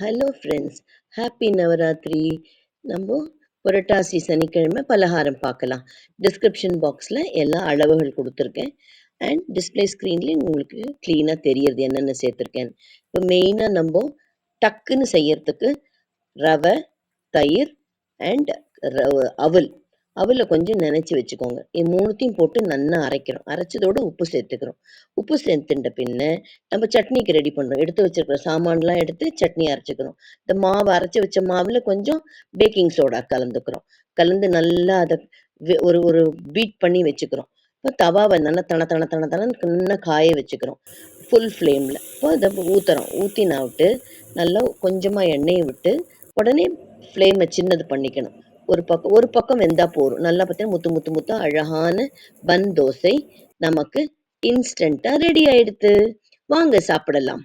Hello friends, happy Navaratri. நம்ம புரட்டாசி சனிக்கிழமை பலகாரம் பார்க்கலாம். டிஸ்கிரிப்ஷன் பாக்ஸில் எல்லா அளவுகள் கொடுத்துருக்கேன். அண்ட் டிஸ்பிளே ஸ்க்ரீன்லேயும் உங்களுக்கு க்ளீனாக தெரியறது என்னென்ன சேர்த்துருக்கேன். இப்போ மெயினாக நம்ம டக்குன்னு செய்யறதுக்கு ரவை, தயிர் அண்ட் அவல். அவலை கொஞ்சம் நினச்சி வச்சுக்கோங்க. இது மூணுத்தையும் போட்டு நல்லா அரைக்கிறோம். அரைச்சதோடு உப்பு சேர்த்துக்கிறோம். உப்பு சேர்த்துட்ட பின்ன நம்ம சட்னிக்கு ரெடி பண்ணுறோம். எடுத்து வச்சிருக்கிற சாமான்லாம் எடுத்து சட்னி அரைச்சிக்கிறோம். இந்த மாவு அரைச்சி வச்ச மாவில் கொஞ்சம் பேக்கிங் சோடா கலந்துக்கிறோம். கலந்து நல்லா அதை ஒரு ஒரு பீட் பண்ணி வச்சுக்கிறோம். இப்போ தவாவை நல்லா தன நல்லா காய வச்சுக்கிறோம் ஃபுல் ஃப்ளேமில். இப்போ அதை ஊற்றுறோம். ஊற்றினா விட்டு நல்லா கொஞ்சமாக எண்ணெயை விட்டு உடனே ஃப்ளேமை சின்னது பண்ணிக்கணும். ஒரு பக்கம் வெந்தா போதும். நல்லா பார்த்தீங்கன்னா முத்து முத்து முத்தா அழகான பன் தோசை நமக்கு இன்ஸ்டண்ட்டாக ரெடி ஆயிடுத்து. வாங்க சாப்பிடலாம்.